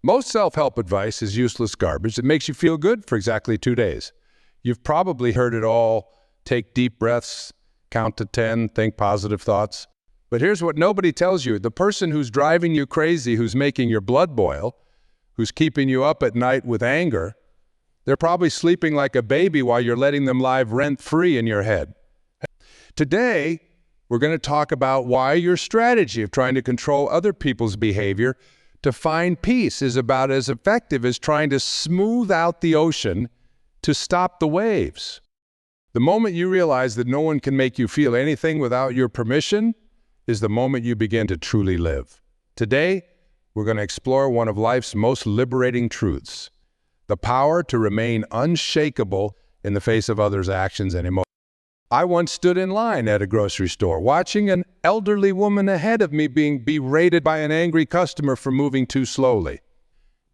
Most self-help advice is useless garbage that makes you feel good for exactly 2 days. You've probably heard it all. Take deep breaths, count to 10, think positive thoughts. But here's what nobody tells you. The person who's driving you crazy, who's making your blood boil, who's keeping you up at night with anger, they're probably sleeping like a baby while you're letting them lie rent-free in your head. Today, we're going to talk about why your strategy of trying to control other people's behavior to find peace is about as effective as trying to smooth out the ocean to stop the waves. The moment you realize that no one can make you feel anything without your permission is the moment you begin to truly live. Today, we're going to explore one of life's most liberating truths, the power to remain unshakable in the face of others' actions and emotions. I once stood in line at a grocery store, watching an elderly woman ahead of me being berated by an angry customer for moving too slowly.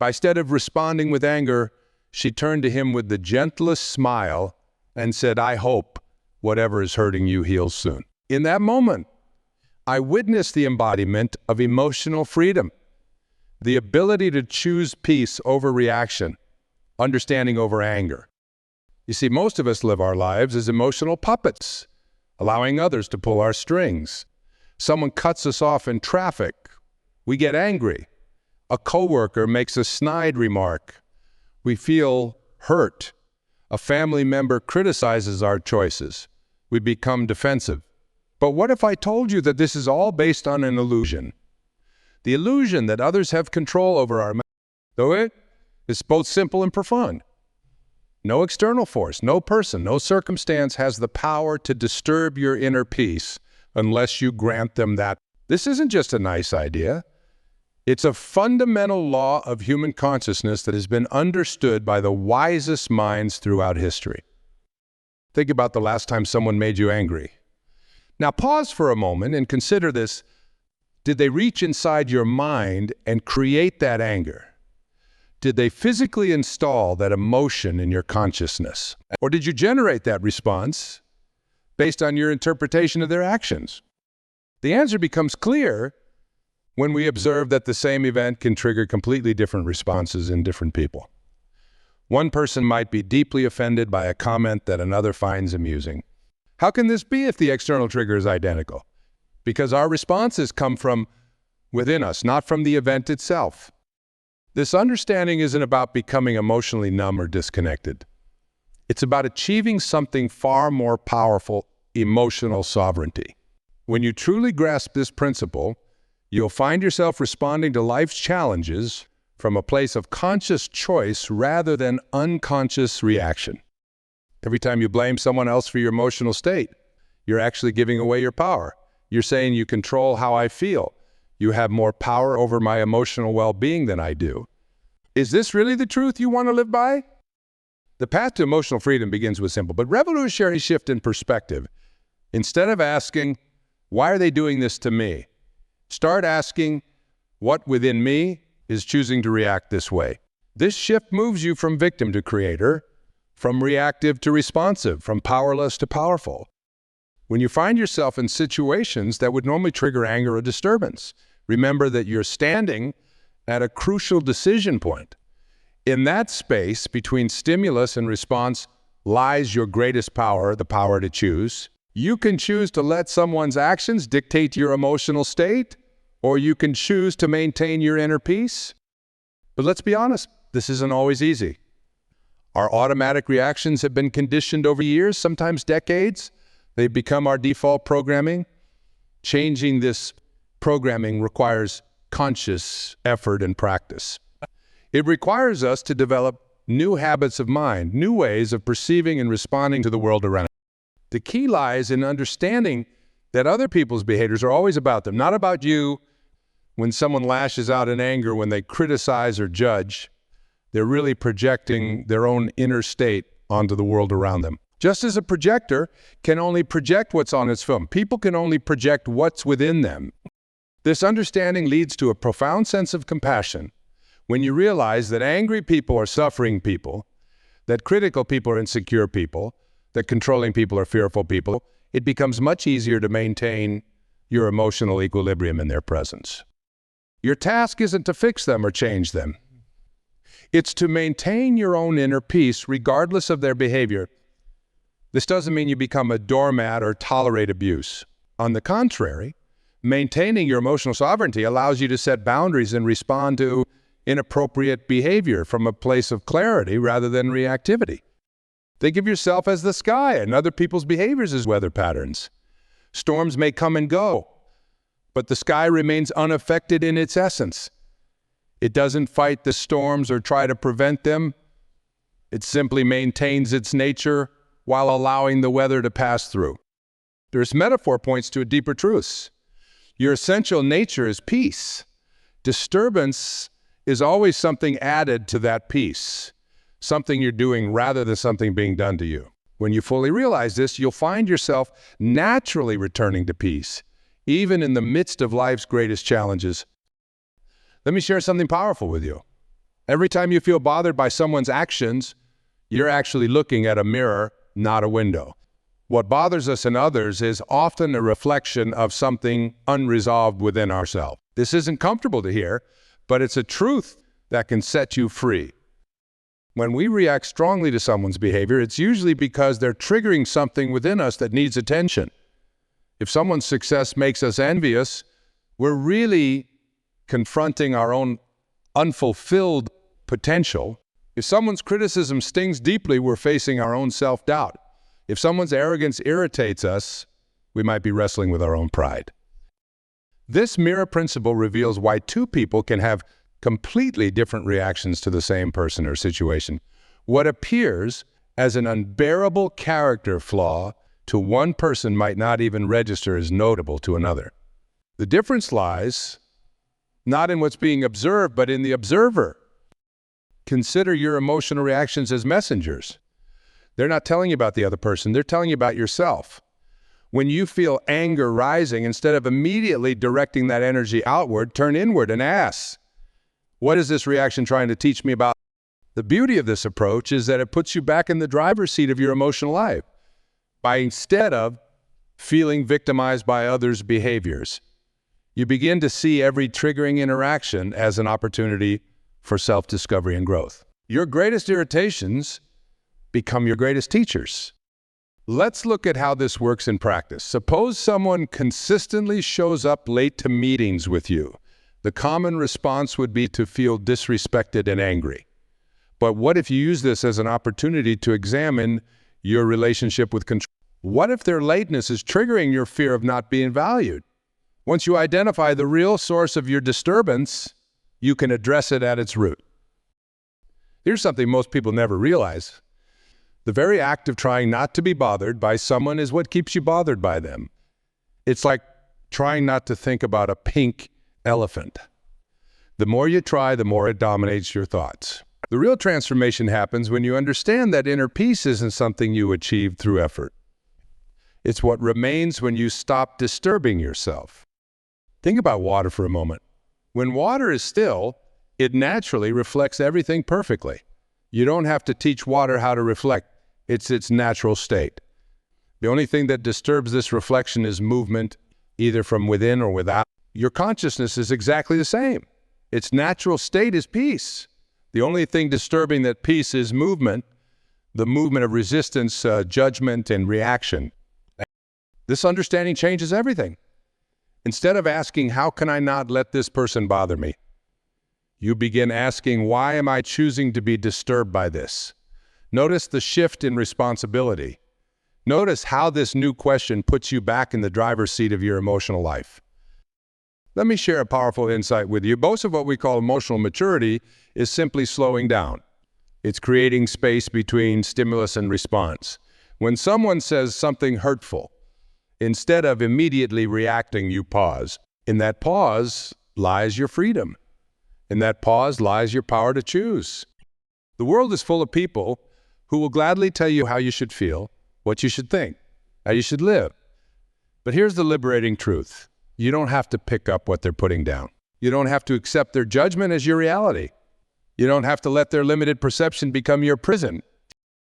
Instead of responding with anger, she turned to him with the gentlest smile and said, "I hope whatever is hurting you heals soon." In that moment, I witnessed the embodiment of emotional freedom, the ability to choose peace over reaction, understanding over anger. You see, most of us live our lives as emotional puppets, allowing others to pull our strings. Someone cuts us off in traffic. We get angry. A coworker makes a snide remark. We feel hurt. A family member criticizes our choices. We become defensive. But what if I told you that this is all based on an illusion? The illusion that others have control over our mind, though it is both simple and profound. No external force, no person, no circumstance has the power to disturb your inner peace unless you grant them that. This isn't just a nice idea. It's a fundamental law of human consciousness that has been understood by the wisest minds throughout history. Think about the last time someone made you angry. Now pause for a moment and consider this. Did they reach inside your mind and create that anger? Did they physically install that emotion in your consciousness? Or did you generate that response based on your interpretation of their actions? The answer becomes clear when we observe that the same event can trigger completely different responses in different people. One person might be deeply offended by a comment that another finds amusing. How can this be if the external trigger is identical? Because our responses come from within us, not from the event itself. This understanding isn't about becoming emotionally numb or disconnected. It's about achieving something far more powerful, emotional sovereignty. When you truly grasp this principle, you'll find yourself responding to life's challenges from a place of conscious choice rather than unconscious reaction. Every time you blame someone else for your emotional state, you're actually giving away your power. You're saying you control how I feel. You have more power over my emotional well-being than I do. Is this really the truth you want to live by? The path to emotional freedom begins with simple but revolutionary shift in perspective. Instead of asking, why are they doing this to me? Start asking, what within me is choosing to react this way? This shift moves you from victim to creator, from reactive to responsive, from powerless to powerful. When you find yourself in situations that would normally trigger anger or disturbance, remember that you're standing at a crucial decision point. In that space between stimulus and response lies your greatest power, the power to choose. You can choose to let someone's actions dictate your emotional state, or you can choose to maintain your inner peace. But let's be honest, this isn't always easy. Our automatic reactions have been conditioned over years, sometimes decades. They've become our default programming. Changing this programming requires conscious effort and practice. It requires us to develop new habits of mind, new ways of perceiving and responding to the world around us. The key lies in understanding that other people's behaviors are always about them, not about you. When someone lashes out in anger, when they criticize or judge, they're really projecting their own inner state onto the world around them. Just as a projector can only project what's on its film, people can only project what's within them. This understanding leads to a profound sense of compassion when you realize that angry people are suffering people, that critical people are insecure people, that controlling people are fearful people. It becomes much easier to maintain your emotional equilibrium in their presence. Your task isn't to fix them or change them. It's to maintain your own inner peace regardless of their behavior. This doesn't mean you become a doormat or tolerate abuse. On the contrary, maintaining your emotional sovereignty allows you to set boundaries and respond to inappropriate behavior from a place of clarity rather than reactivity. Think of yourself as the sky and other people's behaviors as weather patterns. Storms may come and go, but the sky remains unaffected in its essence. It doesn't fight the storms or try to prevent them. It simply maintains its nature while allowing the weather to pass through. This metaphor points to a deeper truth. Your essential nature is peace. Disturbance is always something added to that peace, something you're doing rather than something being done to you. When you fully realize this, you'll find yourself naturally returning to peace, even in the midst of life's greatest challenges. Let me share something powerful with you. Every time you feel bothered by someone's actions, you're actually looking at a mirror, not a window. What bothers us in others is often a reflection of something unresolved within ourselves. This isn't comfortable to hear, but it's a truth that can set you free. When we react strongly to someone's behavior, it's usually because they're triggering something within us that needs attention. If someone's success makes us envious, we're really confronting our own unfulfilled potential. If someone's criticism stings deeply, we're facing our own self-doubt. If someone's arrogance irritates us, we might be wrestling with our own pride. This mirror principle reveals why two people can have completely different reactions to the same person or situation. What appears as an unbearable character flaw to one person might not even register as notable to another. The difference lies not in what's being observed, but in the observer. Consider your emotional reactions as messengers. They're not telling you about the other person, they're telling you about yourself. When you feel anger rising, instead of immediately directing that energy outward, turn inward and ask, what is this reaction trying to teach me about? The beauty of this approach is that it puts you back in the driver's seat of your emotional life, instead of feeling victimized by others' behaviors. You begin to see every triggering interaction as an opportunity for self-discovery and growth. Your greatest irritations become your greatest teachers. Let's look at how this works in practice. Suppose someone consistently shows up late to meetings with you. The common response would be to feel disrespected and angry. But what if you use this as an opportunity to examine your relationship with control? What if their lateness is triggering your fear of not being valued? Once you identify the real source of your disturbance, you can address it at its root. Here's something most people never realize. The very act of trying not to be bothered by someone is what keeps you bothered by them. It's like trying not to think about a pink elephant. The more you try, the more it dominates your thoughts. The real transformation happens when you understand that inner peace isn't something you achieve through effort. It's what remains when you stop disturbing yourself. Think about water for a moment. When water is still, it naturally reflects everything perfectly. You don't have to teach water how to reflect. It's its natural state. The only thing that disturbs this reflection is movement, either from within or without. Your consciousness is exactly the same. Its natural state is peace. The only thing disturbing that peace is movement, the movement of resistance, judgment, and reaction. This understanding changes everything. Instead of asking, how can I not let this person bother me? You begin asking, why am I choosing to be disturbed by this? Notice the shift in responsibility. Notice how this new question puts you back in the driver's seat of your emotional life. Let me share a powerful insight with you. Most of what we call emotional maturity is simply slowing down. It's creating space between stimulus and response. When someone says something hurtful, instead of immediately reacting, you pause. In that pause lies your freedom. In that pause lies your power to choose. The world is full of people who will gladly tell you how you should feel, what you should think, how you should live. But here's the liberating truth. You don't have to pick up what they're putting down. You don't have to accept their judgment as your reality. You don't have to let their limited perception become your prison.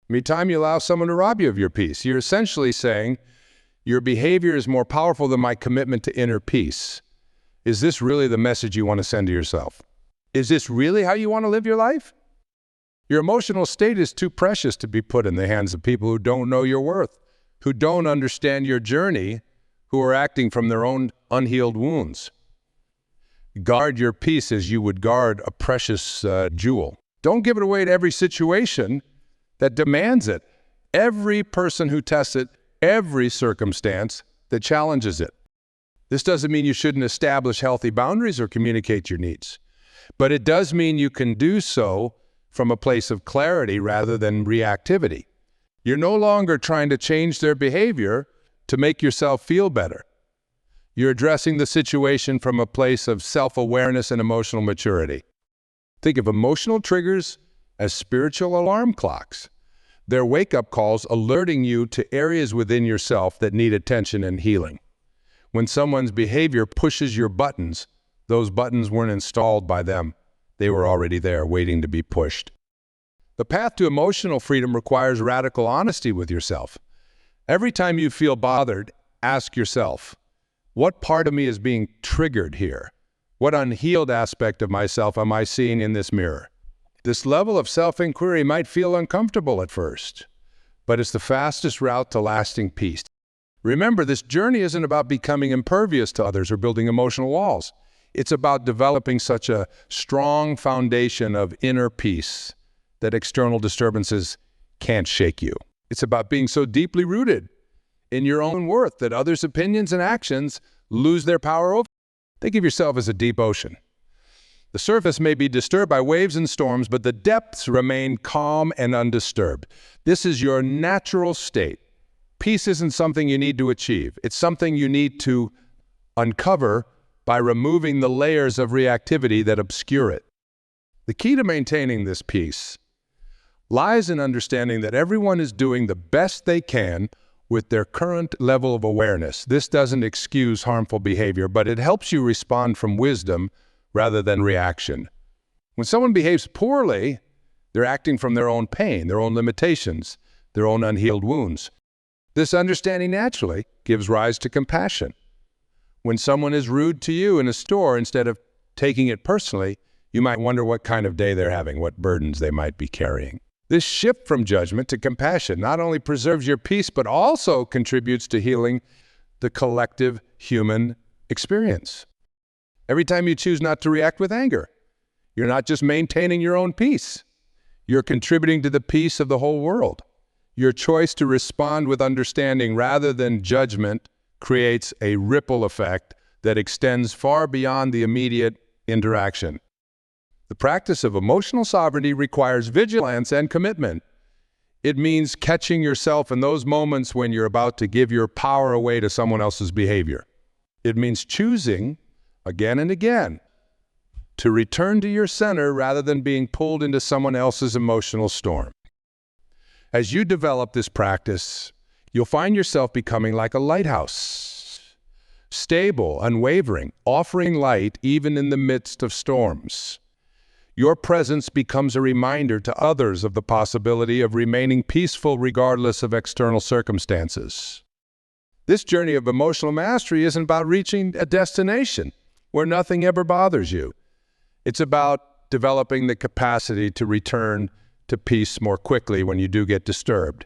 Anytime you allow someone to rob you of your peace, you're essentially saying, your behavior is more powerful than my commitment to inner peace. Is this really the message you want to send to yourself? Is this really how you want to live your life? Your emotional state is too precious to be put in the hands of people who don't know your worth, who don't understand your journey, who are acting from their own unhealed wounds. Guard your peace as you would guard a precious jewel. Don't give it away to every situation that demands it, every person who tests it, every circumstance that challenges it. This doesn't mean you shouldn't establish healthy boundaries or communicate your needs, but it does mean you can do so from a place of clarity rather than reactivity. You're no longer trying to change their behavior to make yourself feel better. You're addressing the situation from a place of self-awareness and emotional maturity. Think of emotional triggers as spiritual alarm clocks. They're wake-up calls alerting you to areas within yourself that need attention and healing. When someone's behavior pushes your buttons, those buttons weren't installed by them. They were already there, waiting to be pushed. The path to emotional freedom requires radical honesty with yourself. Every time you feel bothered, ask yourself, what part of me is being triggered here? What unhealed aspect of myself am I seeing in this mirror? This level of self-inquiry might feel uncomfortable at first, but it's the fastest route to lasting peace. Remember, this journey isn't about becoming impervious to others or building emotional walls. It's about developing such a strong foundation of inner peace that external disturbances can't shake you. It's about being so deeply rooted in your own worth that others' opinions and actions lose their power over you. Think of yourself as a deep ocean. The surface may be disturbed by waves and storms, but the depths remain calm and undisturbed. This is your natural state. Peace isn't something you need to achieve. It's something you need to uncover by removing the layers of reactivity that obscure it. The key to maintaining this peace lies in understanding that everyone is doing the best they can with their current level of awareness. This doesn't excuse harmful behavior, but it helps you respond from wisdom rather than reaction. When someone behaves poorly, they're acting from their own pain, their own limitations, their own unhealed wounds. This understanding naturally gives rise to compassion. When someone is rude to you in a store, instead of taking it personally, you might wonder what kind of day they're having, what burdens they might be carrying. This shift from judgment to compassion not only preserves your peace, but also contributes to healing the collective human experience. Every time you choose not to react with anger, you're not just maintaining your own peace, you're contributing to the peace of the whole world. Your choice to respond with understanding rather than judgment creates a ripple effect that extends far beyond the immediate interaction. The practice of emotional sovereignty requires vigilance and commitment. It means catching yourself in those moments when you're about to give your power away to someone else's behavior. It means choosing, again and again, to return to your center rather than being pulled into someone else's emotional storm. As you develop this practice, you'll find yourself becoming like a lighthouse, stable, unwavering, offering light even in the midst of storms. Your presence becomes a reminder to others of the possibility of remaining peaceful regardless of external circumstances. This journey of emotional mastery isn't about reaching a destination where nothing ever bothers you. It's about developing the capacity to return to peace more quickly when you do get disturbed.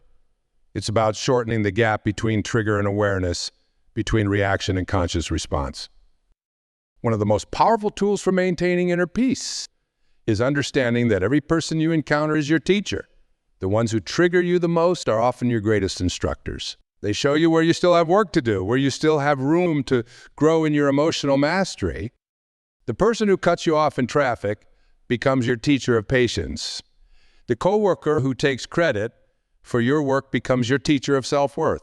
It's about shortening the gap between trigger and awareness, between reaction and conscious response. One of the most powerful tools for maintaining inner peace is understanding that every person you encounter is your teacher. The ones who trigger you the most are often your greatest instructors. They show you where you still have work to do, where you still have room to grow in your emotional mastery. The person who cuts you off in traffic becomes your teacher of patience. The coworker who takes credit for your work becomes your teacher of self-worth.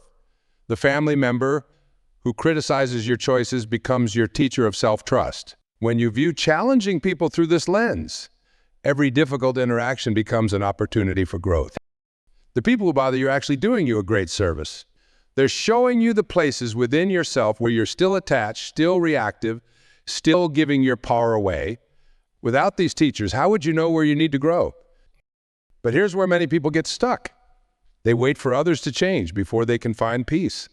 The family member who criticizes your choices becomes your teacher of self-trust. When you view challenging people through this lens, every difficult interaction becomes an opportunity for growth. The people who bother you are actually doing you a great service. They're showing you the places within yourself where you're still attached, still reactive, still giving your power away. Without these teachers, how would you know where you need to grow? But here's where many people get stuck. They wait for others to change before they can find peace.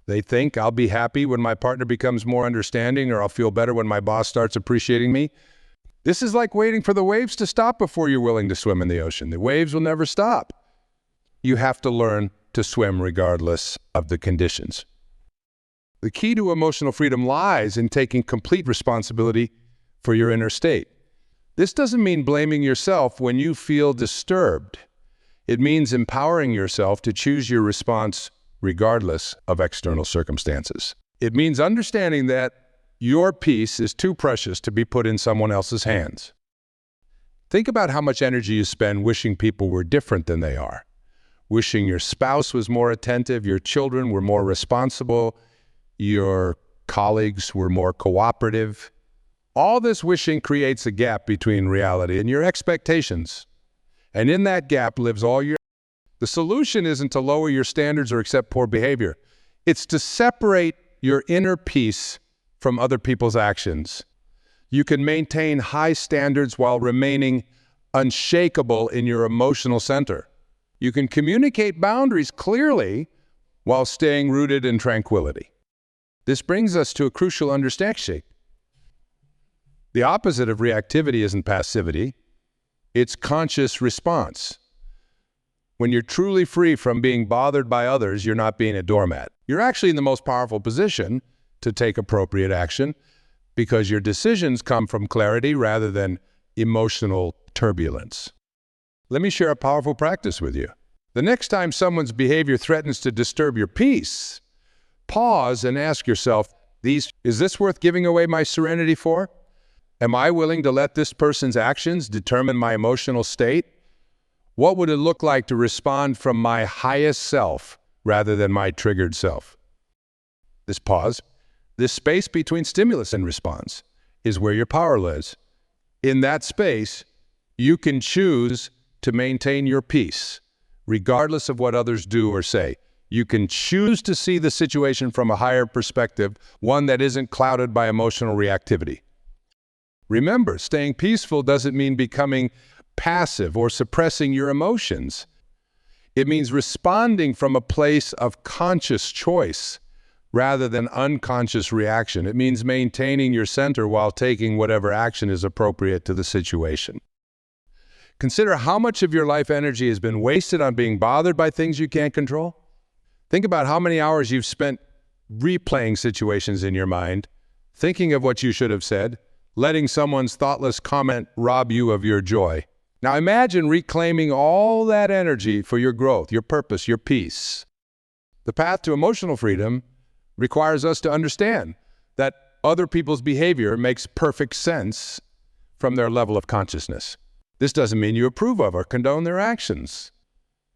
They think, I'll be happy when my partner becomes more understanding, or I'll feel better when my boss starts appreciating me. This is like waiting for the waves to stop before you're willing to swim in the ocean. The waves will never stop. You have to learn to swim regardless of the conditions. The key to emotional freedom lies in taking complete responsibility for your inner state. This doesn't mean blaming yourself when you feel disturbed. It means empowering yourself to choose your response regardless of external circumstances. It means understanding that your peace is too precious to be put in someone else's hands. Think about how much energy you spend wishing people were different than they are. Wishing your spouse was more attentive, your children were more responsible, your colleagues were more cooperative. All this wishing creates a gap between reality and your expectations. And in that gap lives all your... The solution isn't to lower your standards or accept poor behavior. It's to separate your inner peace from other people's actions. You can maintain high standards while remaining unshakable in your emotional center. You can communicate boundaries clearly while staying rooted in tranquility. This brings us to a crucial understanding. The opposite of reactivity isn't passivity, it's conscious response. When you're truly free from being bothered by others, you're not being a doormat. You're actually in the most powerful position to take appropriate action because your decisions come from clarity rather than emotional turbulence. Let me share a powerful practice with you. The next time someone's behavior threatens to disturb your peace, pause and ask yourself, is this worth giving away my serenity for? Am I willing to let this person's actions determine my emotional state? What would it look like to respond from my highest self rather than my triggered self? This pause, this space between stimulus and response, is where your power lies. In that space, you can choose to maintain your peace, regardless of what others do or say. You can choose to see the situation from a higher perspective, one that isn't clouded by emotional reactivity. Remember, staying peaceful doesn't mean becoming passive or suppressing your emotions. It means responding from a place of conscious choice rather than unconscious reaction. It means maintaining your center while taking whatever action is appropriate to the situation. Consider how much of your life energy has been wasted on being bothered by things you can't control. Think about how many hours you've spent replaying situations in your mind, thinking of what you should have said, letting someone's thoughtless comment rob you of your joy. Now imagine reclaiming all that energy for your growth, your purpose, your peace. The path to emotional freedom requires us to understand that other people's behavior makes perfect sense from their level of consciousness. This doesn't mean you approve of or condone their actions.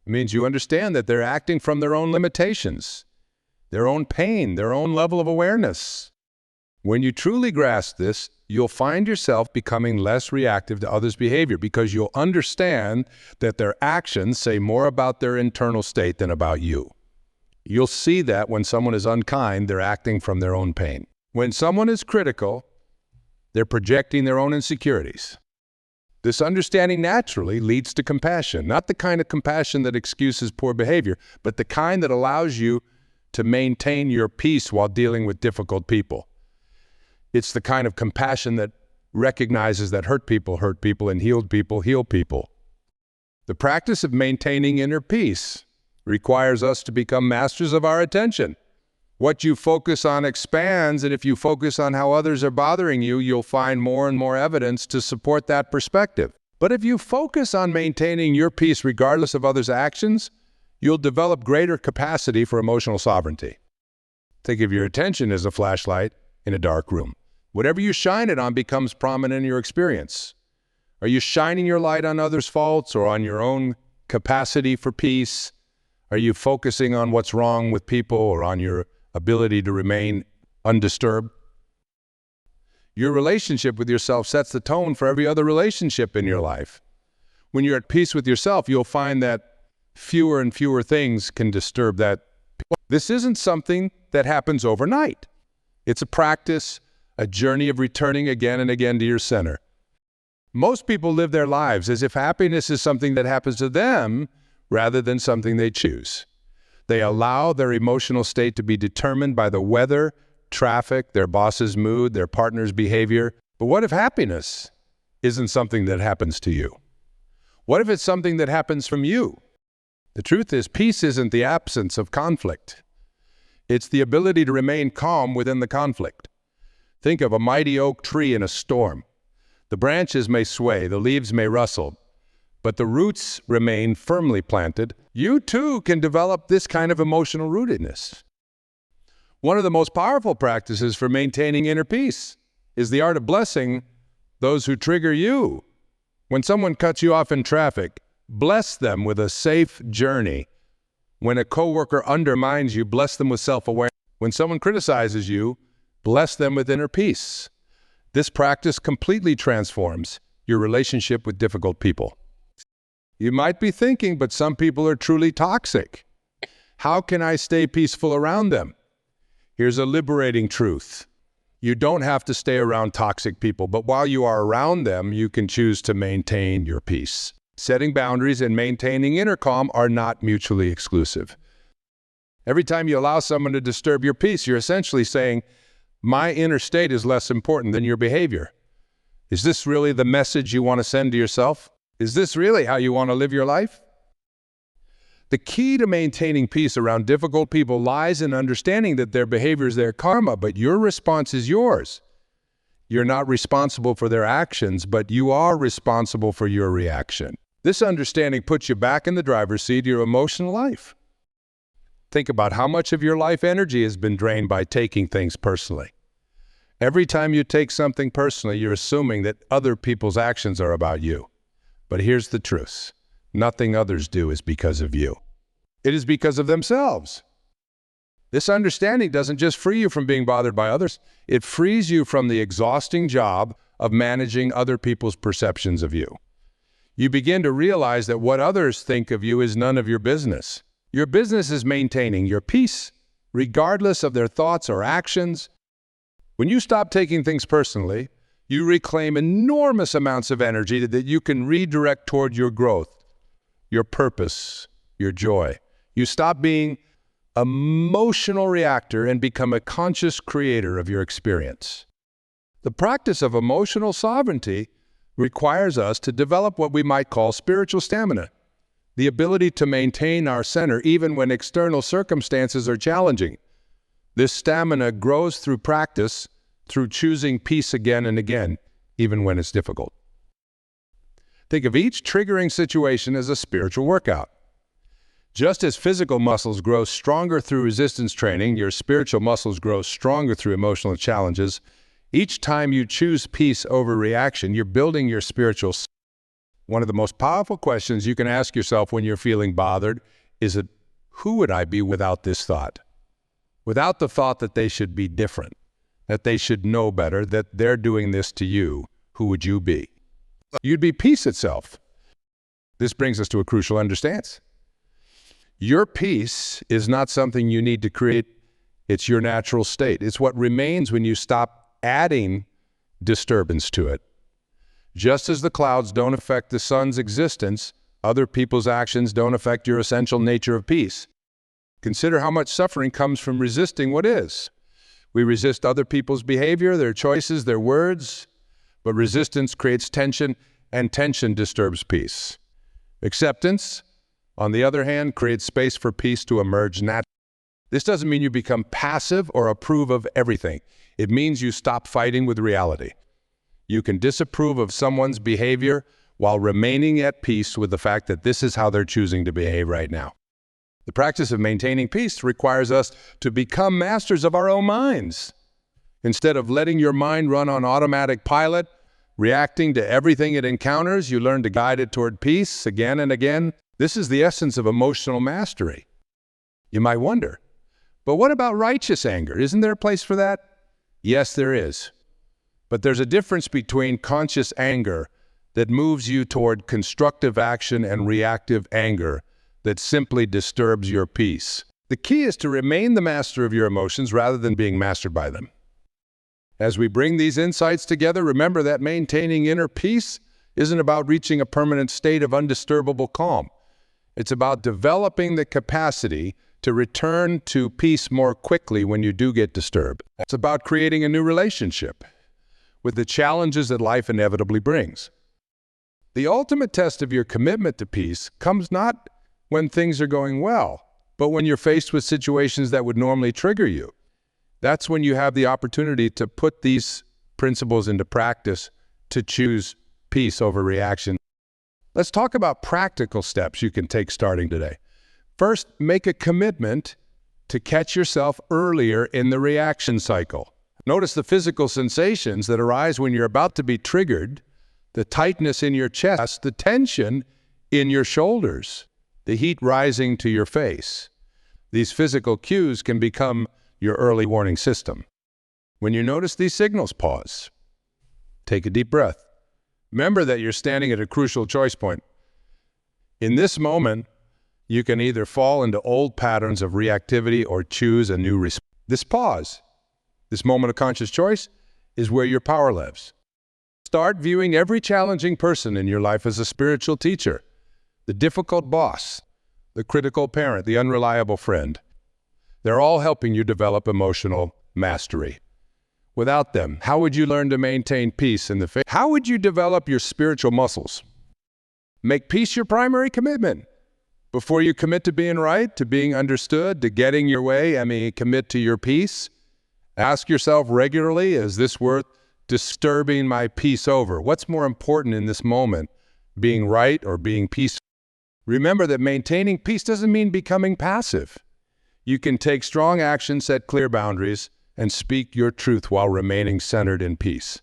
It means you understand that they're acting from their own limitations, their own pain, their own level of awareness. When you truly grasp this, you'll find yourself becoming less reactive to others' behavior because you'll understand that their actions say more about their internal state than about you. You'll see that when someone is unkind, they're acting from their own pain. When someone is critical, they're projecting their own insecurities. This understanding naturally leads to compassion, not the kind of compassion that excuses poor behavior, but the kind that allows you to maintain your peace while dealing with difficult people. It's the kind of compassion that recognizes that hurt people and healed people heal people. The practice of maintaining inner peace requires us to become masters of our attention. What you focus on expands, and if you focus on how others are bothering you, you'll find more and more evidence to support that perspective. But if you focus on maintaining your peace regardless of others' actions, you'll develop greater capacity for emotional sovereignty. Think of your attention as a flashlight in a dark room. Whatever you shine it on becomes prominent in your experience. Are you shining your light on others' faults or on your own capacity for peace? Are you focusing on what's wrong with people or on your ability to remain undisturbed? Your relationship with yourself sets the tone for every other relationship in your life. When you're at peace with yourself, you'll find that fewer and fewer things can disturb that. This isn't something that happens overnight. It's a practice, a journey of returning again and again to your center. Most people live their lives as if happiness is something that happens to them rather than something they choose. They allow their emotional state to be determined by the weather, traffic, their boss's mood, their partner's behavior. But what if happiness isn't something that happens to you? What if it's something that happens from you? The truth is, peace isn't the absence of conflict. It's the ability to remain calm within the conflict. Think of a mighty oak tree in a storm. The branches may sway, the leaves may rustle, but the roots remain firmly planted. You too can develop this kind of emotional rootedness. One of the most powerful practices for maintaining inner peace is the art of blessing those who trigger you. When someone cuts you off in traffic, bless them with a safe journey. When a coworker undermines you, bless them with self-awareness. When someone criticizes you, bless them with inner peace. This practice completely transforms your relationship with difficult people. You might be thinking, but some people are truly toxic. How can I stay peaceful around them? Here's a liberating truth. You don't have to stay around toxic people, but while you are around them, you can choose to maintain your peace. Setting boundaries and maintaining inner calm are not mutually exclusive. Every time you allow someone to disturb your peace, you're essentially saying, my inner state is less important than your behavior. Is this really the message you want to send to yourself? Is this really how you want to live your life? The key to maintaining peace around difficult people lies in understanding that their behavior is their karma, but your response is yours. You're not responsible for their actions, but you are responsible for your reaction. This understanding puts you back in the driver's seat of your emotional life. Think about how much of your life energy has been drained by taking things personally. Every time you take something personally, you're assuming that other people's actions are about you. But here's the truth. Nothing others do is because of you. It is because of themselves. This understanding doesn't just free you from being bothered by others, it frees you from the exhausting job of managing other people's perceptions of you. You begin to realize that what others think of you is none of your business. Your business is maintaining your peace, regardless of their thoughts or actions. When you stop taking things personally, you reclaim enormous amounts of energy that you can redirect toward your growth, your purpose, your joy. You stop being an emotional reactor and become a conscious creator of your experience. The practice of emotional sovereignty requires us to develop what we might call spiritual stamina, the ability to maintain our center even when external circumstances are challenging. This stamina grows through practice, through choosing peace again and again, even when it's difficult. Think of each triggering situation as a spiritual workout. Just as physical muscles grow stronger through resistance training, your spiritual muscles grow stronger through emotional challenges. Each time you choose peace over reaction, you're building your spiritual. One of the most powerful questions you can ask yourself when you're feeling bothered is, who would I be without this thought? Without the thought that they should be different, that they should know better, that they're doing this to you, who would you be? You'd be peace itself. This brings us to a crucial understanding. Your peace is not something you need to create. It's your natural state. It's what remains when you stop adding disturbance to it. Just as the clouds don't affect the sun's existence, other people's actions don't affect your essential nature of peace. Consider how much suffering comes from resisting what is. We resist other people's behavior, their choices, their words, but resistance creates tension, and tension disturbs peace. Acceptance, on the other hand, creates space for peace to emerge naturally. This doesn't mean you become passive or approve of everything. It means you stop fighting with reality. You can disapprove of someone's behavior while remaining at peace with the fact that this is how they're choosing to behave right now. The practice of maintaining peace requires us to become masters of our own minds. Instead of letting your mind run on automatic pilot, reacting to everything it encounters, you learn to guide it toward peace again and again. This is the essence of emotional mastery. You might wonder, but what about righteous anger? Isn't there a place for that? Yes, there is. But there's a difference between conscious anger that moves you toward constructive action and reactive anger that simply disturbs your peace. The key is to remain the master of your emotions rather than being mastered by them. As we bring these insights together, remember that maintaining inner peace isn't about reaching a permanent state of undisturbable calm. It's about developing the capacity to return to peace more quickly when you do get disturbed. It's about creating a new relationship with the challenges that life inevitably brings. The ultimate test of your commitment to peace comes not when things are going well, but when you're faced with situations that would normally trigger you. That's when you have the opportunity to put these principles into practice, to choose peace over reaction. Let's talk about practical steps you can take starting today. First, make a commitment to catch yourself earlier in the reaction cycle. Notice the physical sensations that arise when you're about to be triggered, the tightness in your chest, the tension in your shoulders, the heat rising to your face. These physical cues can become your early warning system. When you notice these signals, pause. Take a deep breath. Remember that you're standing at a crucial choice point. In this moment, you can either fall into old patterns of reactivity or choose a new response. This pause, this moment of conscious choice, is where your power lives. Start viewing every challenging person in your life as a spiritual teacher, the difficult boss, the critical parent, the unreliable friend. They're all helping you develop emotional mastery. Without them, how would you learn to maintain peace in the face? How would you develop your spiritual muscles? Make peace your primary commitment. Before you commit to being right, to being understood, to getting your way, commit to your peace. Ask yourself regularly, is this worth disturbing my peace over? What's more important in this moment, being right or being peaceful? Remember that maintaining peace doesn't mean becoming passive. You can take strong action, set clear boundaries, and speak your truth while remaining centered in peace.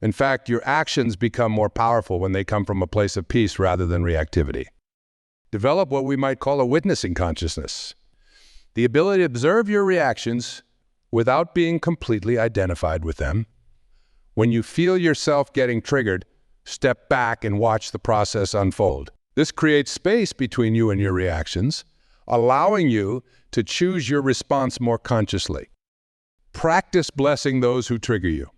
In fact, your actions become more powerful when they come from a place of peace rather than reactivity. Develop what we might call a witnessing consciousness, the ability to observe your reactions without being completely identified with them. When you feel yourself getting triggered, step back and watch the process unfold. This creates space between you and your reactions, allowing you to choose your response more consciously. Practice blessing those who trigger you.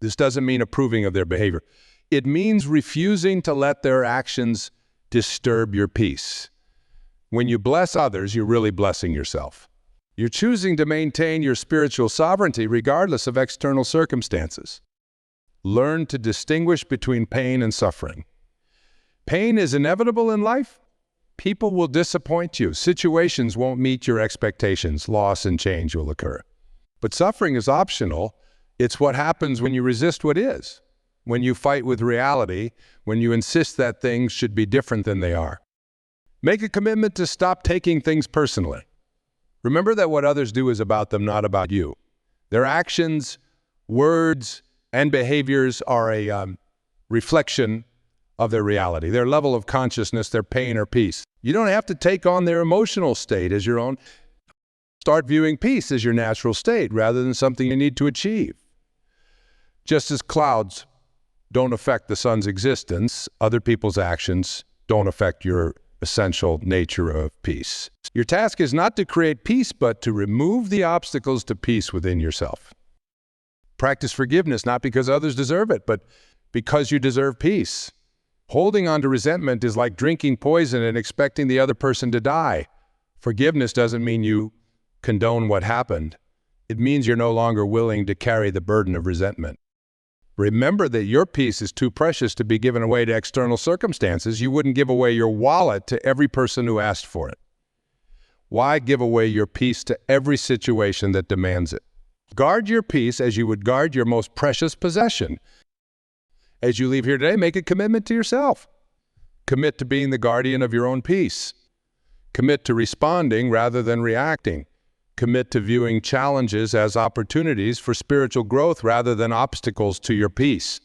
This doesn't mean approving of their behavior. It means refusing to let their actions disturb your peace. When you bless others, you're really blessing yourself. You're choosing to maintain your spiritual sovereignty regardless of external circumstances. Learn to distinguish between pain and suffering. Pain is inevitable in life. People will disappoint you. Situations won't meet your expectations. Loss and change will occur. But suffering is optional. It's what happens when you resist what is, when you fight with reality, when you insist that things should be different than they are. Make a commitment to stop taking things personally. Remember that what others do is about them, not about you. Their actions, words, and behaviors are a reflection of their reality, their level of consciousness, their pain or peace. You don't have to take on their emotional state as your own. Start viewing peace as your natural state rather than something you need to achieve. Just as clouds don't affect the sun's existence, other people's actions don't affect your essential nature of peace. Your task is not to create peace, but to remove the obstacles to peace within yourself. Practice forgiveness, not because others deserve it, but because you deserve peace. Holding on to resentment is like drinking poison and expecting the other person to die. Forgiveness doesn't mean you condone what happened. It means you're no longer willing to carry the burden of resentment. Remember that your peace is too precious to be given away to external circumstances. You wouldn't give away your wallet to every person who asked for it. Why give away your peace to every situation that demands it? Guard your peace as you would guard your most precious possession. As you leave here today, make a commitment to yourself. Commit to being the guardian of your own peace. Commit to responding rather than reacting. Commit to viewing challenges as opportunities for spiritual growth rather than obstacles to your peace.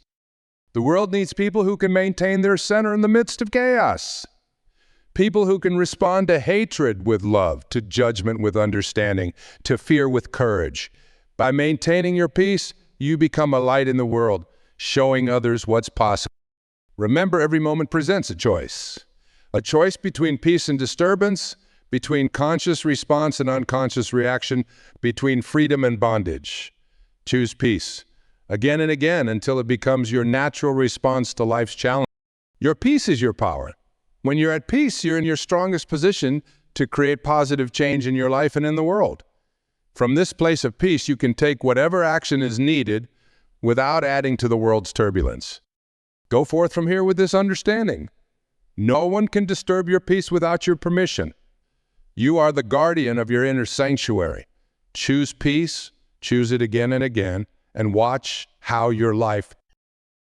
The world needs people who can maintain their center in the midst of chaos. People who can respond to hatred with love, to judgment with understanding, to fear with courage. By maintaining your peace, you become a light in the world, showing others what's possible. Remember, every moment presents a choice between peace and disturbance, between conscious response and unconscious reaction, between freedom and bondage. Choose peace again and again until it becomes your natural response to life's challenge. Your peace is your power. When you're at peace, you're in your strongest position to create positive change in your life and in the world. From this place of peace, you can take whatever action is needed without adding to the world's turbulence. Go forth from here with this understanding. No one can disturb your peace without your permission. You are the guardian of your inner sanctuary. Choose peace, choose it again and again, and watch how your life